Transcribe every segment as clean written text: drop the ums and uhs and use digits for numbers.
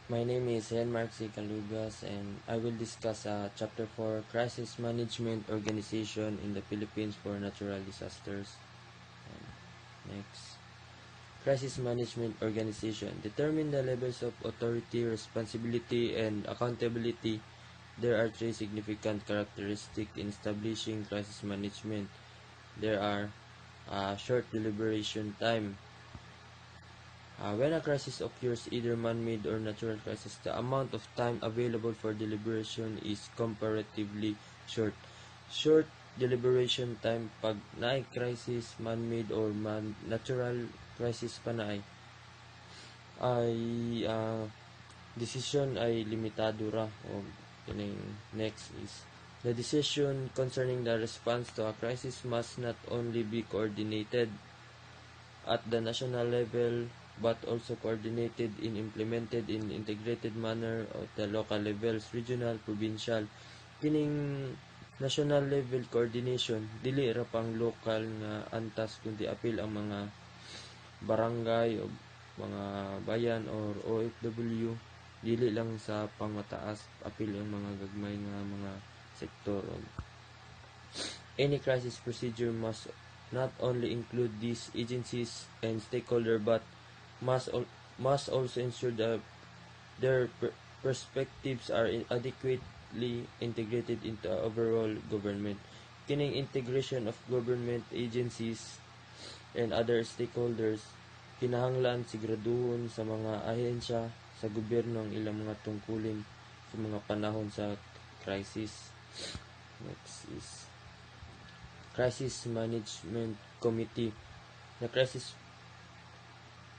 My name is Henmark C. Calugas and I will discuss Chapter 4, Crisis Management Organization in the Philippines for Natural Disasters. Next. Crisis Management Organization. Determine the levels of authority, responsibility, and accountability. There are three significant characteristics in establishing crisis management. There are short deliberation time. When a crisis occurs, either man-made or natural crisis, the amount of time available for deliberation is comparatively short. Short deliberation time pag naay crisis, man-made or natural crisis pa naay, decision ay limitado ra. O next is the decision concerning the response to a crisis must not only be coordinated at the national level but also coordinated and implemented in integrated manner at the local levels, regional, provincial. Kining national level coordination, dili ra pang local nga antas kundi apil ang mga barangay o mga bayan or OFW, dili lang sa pangmataas, apil ang mga gagmay nga mga sektor. Any crisis procedure must not only include these agencies and stakeholders but must also ensure that their perspectives are adequately integrated into overall government. Kining integration of government agencies and other stakeholders kinahanglan siguraduhon sa mga ahensya sa gobyerno ang ilang mga tungkulin sa mga panahon sa crisis. Next is Crisis Management Committee. The Crisis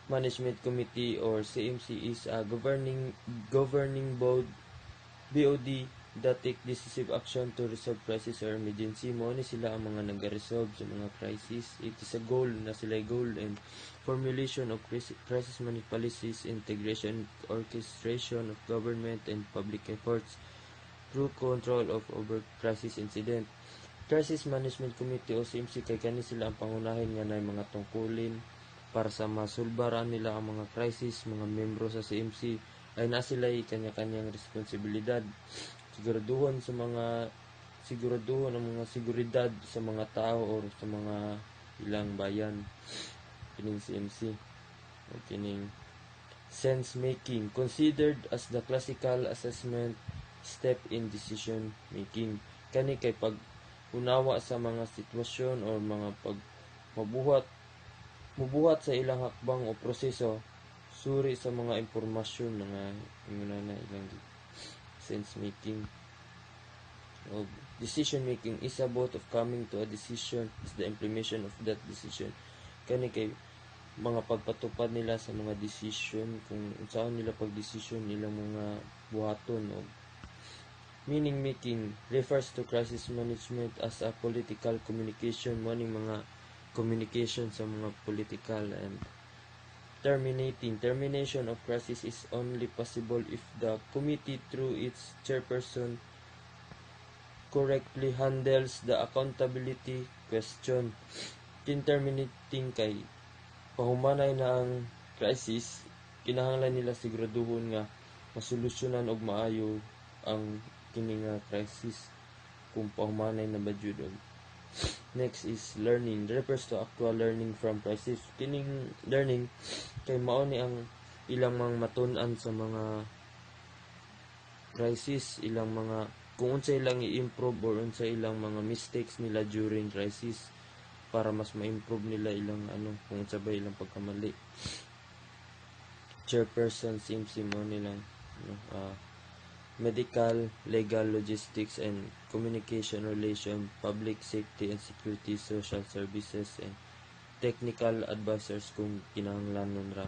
Management Committee or CMC is a governing BOD that take decisive action to resolve crisis or emergency. Mo ni sila ang mga nag-resolve sa mga crisis. It is a goal na sila goal and formulation of crisis management policies, integration, orchestration of government and public efforts through control of over crisis incident. Crisis Management Committee o CMC kay kani sila ang pangunahin nga nay mga tungkulin para sa masulbaran nila ang mga crisis. Mga membro sa CMC ay nasila'y kanya-kanyang responsibilidad. Siguraduhon ang mga seguridad sa mga tao o sa mga ilang bayan. Kining CMC o kining sense making considered as the classical assessment step in decision making. Kani kay pag unawa sa mga sitwasyon o mga mabuhat sa ilang hakbang o proseso, suri sa mga impormasyon nga na ilang sense making. O decision making is about of coming to a decision is the implementation of that decision. Kani kay mga pagpatupad nila sa mga decision kung saan nila pag-decision nilang mga buhaton. O meaning making refers to crisis management as a political communication, maning mga communication sa mga political. And termination of crisis is only possible if the committee through its chairperson correctly handles the accountability question. Terminating kay pahumanay na ang crisis, kinahanglan nila siguraduhon nga masolusyonan og maayo ang kining crisis kung pahumanay na ba jud. Next is learning. Refers to actual learning from crisis. Kining learning kay mao ni ang ilang mga matun-an sa mga crisis, ilang mga kung unsa ilang i-improve or unsa ilang mga mistakes nila during crisis para mas ma-improve nila ilang kung unsa ba ilang pagkamali. Chairperson CMC mo nilang medical, legal, logistics and communication relation, public safety and security, social services and technical advisors kung kinahanglanon ra.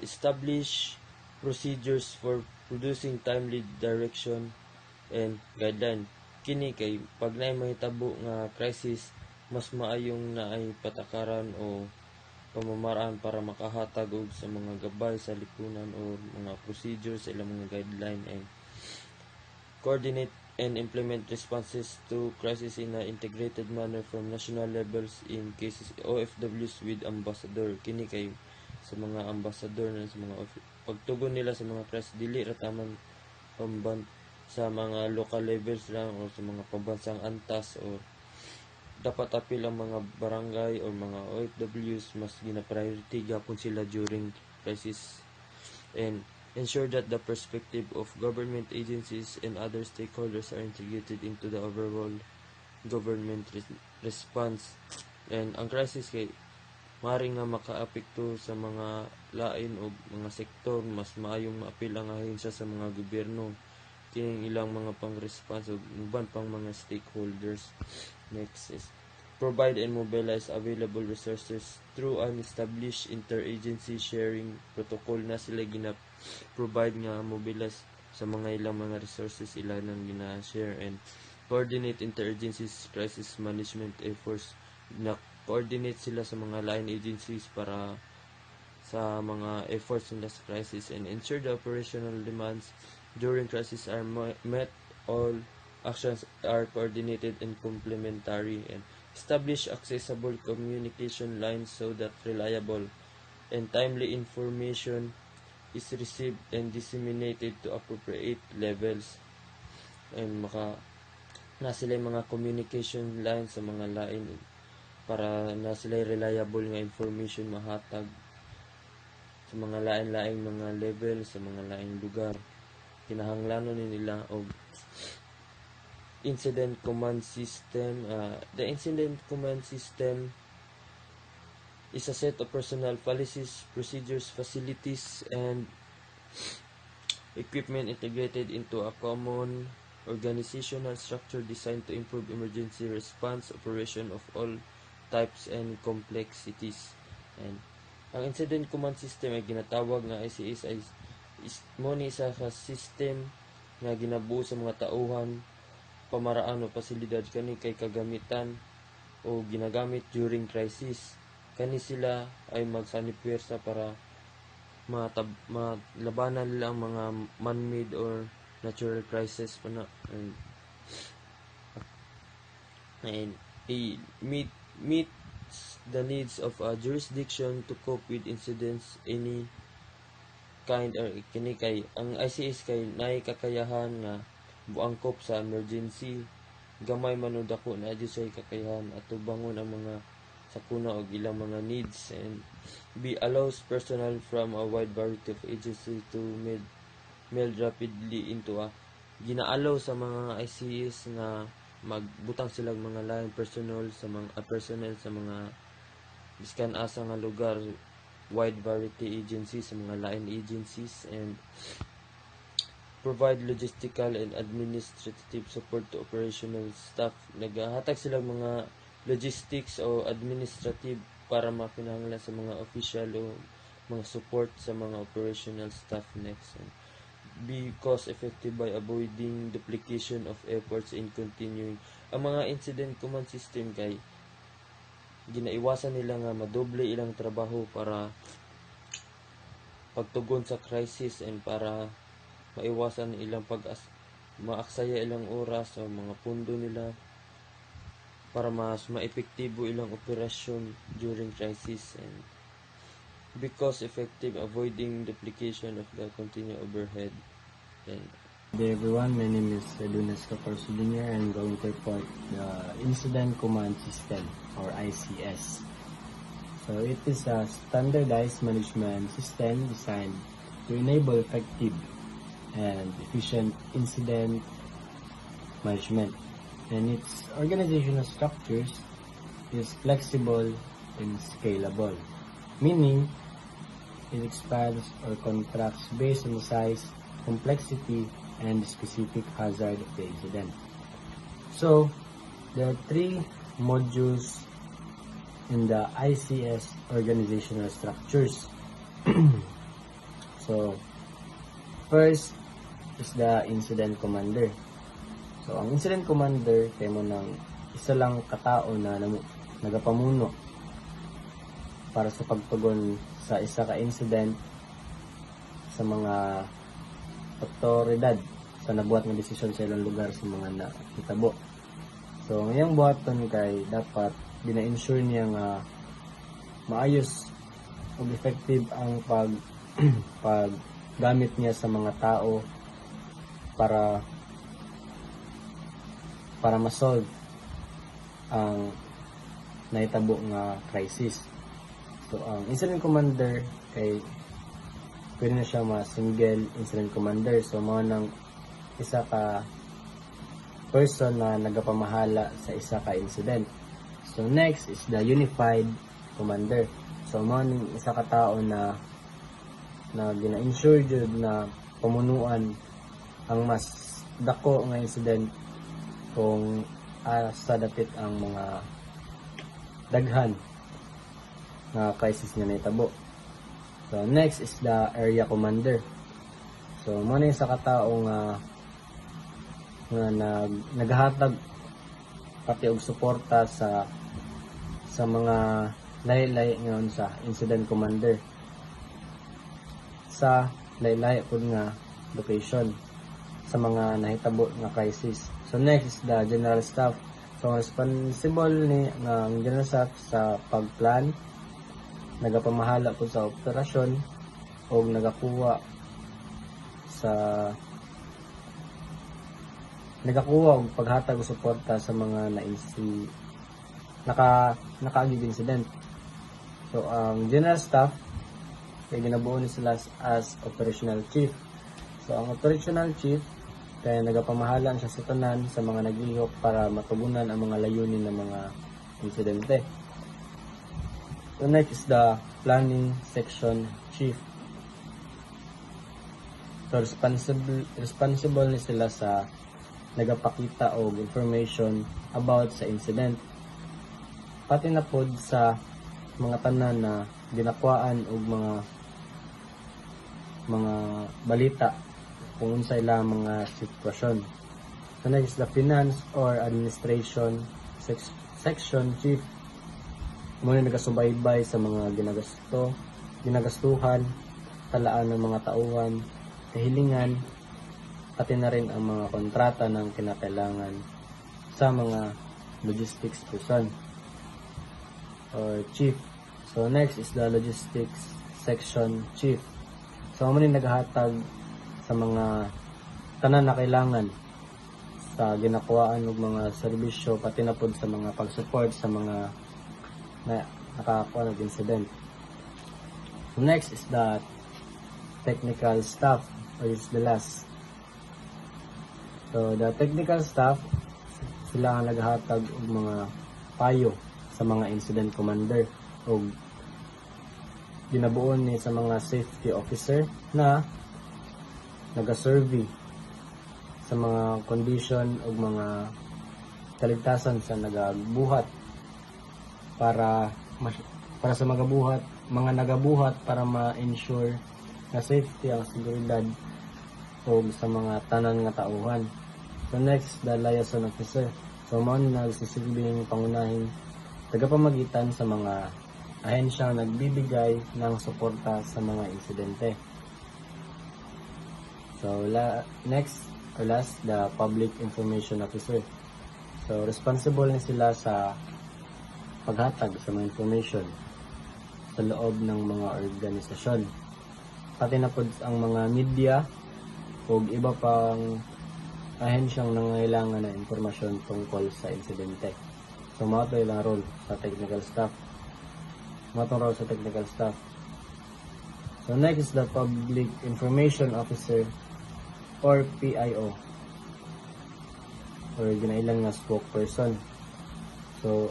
Establish procedures for producing timely direction and guideline. Kini kay pag naay mahitabo nga crisis, mas maayong naay patakaran o pamamaraan para makahatag og sa mga gabay sa lipunan o mga procedures sa ilang mga guideline and coordinate and implement responses to crisis in an integrated manner from national levels in cases OFWs with ambassador. Kini kay sa mga ambasador na sa mga pagtugon nila sa mga crisis dili ra taman pamban sa mga local levels lang o sa mga pambansang antas o dapat apil ang mga barangay o mga OFWs mas gina-priority gapon sila during crisis, and ensure that the perspective of government agencies and other stakeholders are integrated into the overall government response. And ang crisis kay maaaring nga makaapekto sa mga lain o mga sektor, mas maayong maapil ang ahensya sa mga gobyerno kining ilang mga pang-response o uban pang mga stakeholders. Next is provide and mobilize available resources through an established interagency sharing protocol na sila gina-provide nga mobilize sa mga ilang mga resources ila nang gina-share, and coordinate interagencies crisis management efforts na coordinate sila sa mga line agencies para sa mga efforts nila sa crisis, and ensure the operational demands during crisis are met, all actions are coordinated and complementary, and establish accessible communication lines so that reliable and timely information is received and disseminated to appropriate levels, and na sila mga communication lines sa mga lain para na sila reliable nga information mahatag sa mga lain-laing mga level sa mga laing lugar. Kinahanglanon nila og incident command system. The incident command system is a set of personnel, policies, procedures, facilities, and equipment integrated into a common organizational structure designed to improve emergency response operation of all types and complexities. And ang incident command system ay ginatawag nga ICS ay mo ni isa ka system nga ginabuo sa mga tauhan, pamaraan o pasilidad kani kay kagamitan o ginagamit during crisis. Kani sila ay magsanipwersa para malabanan nila ang mga man-made or natural crisis pa na, and meet the needs of a jurisdiction to cope with incidents any kind, or kini kay ang ICS kay naay kakayahan nga buangkop sa emergency, gamay man o dako na adyo say kakayahan ato bangon ang mga sakuna og ilang mga needs, and allows personnel from a wide variety of agencies to meld rapidly into a ginaalaw sa mga ICS nga magbutang sila mga line personnel sa mga biskan asa nga lugar, wide variety agencies sa mga line agencies, and provide logistical and administrative support to operational staff. Naghahatag sila mga logistics o administrative para makinahanglan sa mga official o mga support sa mga operational staff. Next, and be cost effective by avoiding duplication of efforts in continuing. Ang mga incident command system kay ginaiwasan nila nga madoble ilang trabaho para pagtugon sa crisis, and para maiwasan ilang maaksaya ilang oras o mga pundo nila para mas maepektibo ilang operasyon during crisis, and because effective avoiding duplication of the continued overhead. And Good day everyone, my name is Lunas Caparso Jr. I'm going to report the Incident Command System or ICS. So it is a standardized management system designed to enable effective and efficient incident management, and its organizational structures is flexible and scalable, meaning it expands or contracts based on the size, complexity, and specific hazard of the incident. So there are three modules in the ICS organizational structures. So first is the incident commander. So ang incident commander kay mo nang isa lang katao na nagapamuno para sa pagtugon sa isa ka incident sa mga otoridad sa nabuhat ng desisyon sa ilang lugar sa mga nakitabo. So ngayong buhaton kay dapat gina-ensure niya nga maayos ug effective ang paggamit niya sa mga tao para ma-solve ang nahitabo nga crisis. So ang incident commander kay pwede na siya ma-single incident commander. So mao nang isa ka person na nagapamahala sa isa ka incident. So next is the unified commander. So mao ning isa ka tao na gina-ensure jud na pamunuan ang mas dako nga incident kung sa dapit ang mga daghan nga crisis nga nahitabo. So next is the area commander. So mo na sa katao nga naghatag pati og suporta sa mga lahi-lahi ngayon sa incident commander sa lahi-lahi pud nga location sa mga nahitabo nga crisis. So next is the general staff. So responsible ni ng general staff sa pagplan, nagapamahala po sa operasyon o nagakuha og paghatag og suporta sa mga nakaagig incident. So ang general staff kay ginabuo ni sila as operational chief. So ang operational chief kaya nagapamahalan siya sa tanan sa mga naglihok para matugunan ang mga layunin ng mga insidente. So next is the planning section chief. So responsible ni sila sa nagapakita og information about sa incident. Pati na pod sa mga tanan na ginakuan og mga balita kung unsay lang mga sitwasyon. So next is the finance or administration section chief. Muna nagasubaybay sa mga ginagastuhan, talaan ng mga tauhan, kahilingan, pati na rin ang mga kontrata ng kinakailangan sa mga logistics person or chief. So next is the logistics section chief. So muna naghahatag sa mga tanan na kailangan sa ginakuhaan ng mga serbisyo pati na pod sa mga pag-support sa mga nakakakuha ng incident. Next is the technical staff, or is the last. So the technical staff, sila ang naghahatag og mga payo sa mga incident commander o ginabuon ni sa mga safety officer na naga-survey sa mga condition o mga kaligtasan sa nagabuhat para sa mga nagabuhat para ma-ensure na safety ang seguridad o sa mga tanan nga tauhan. So next, the liaison officer. So mao ni nagsisilbing pangunahing tagapamagitan sa mga ahensyang nagbibigay ng suporta sa mga insidente. So next or last, the public information officer. So responsible na sila sa paghatag sa mga information sa loob ng mga organisasyon. Pati na po ang mga media o iba pang ahensyang nangailangan ng impormasyon tungkol sa insidente. So mga ito ilang role sa technical staff. Mga itong role sa technical staff. So next is the public information officer or PIO, or ginailang na spokesperson. So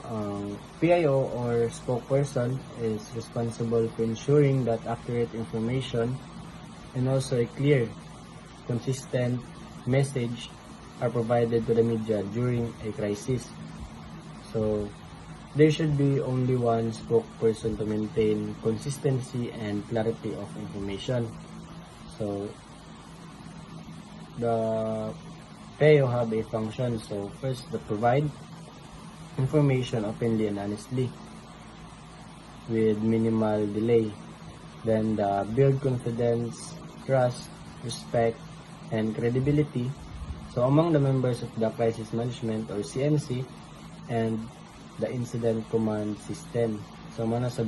PIO or spokesperson is responsible for ensuring that accurate information and also a clear, consistent message are provided to the media during a crisis. So there should be only one spokesperson to maintain consistency and clarity of information. So the PIO have a function. So first, to provide information openly and honestly with minimal delay. Then build confidence, trust, respect, and credibility. So among the members of the crisis management or CMC and the incident command system. So muna sa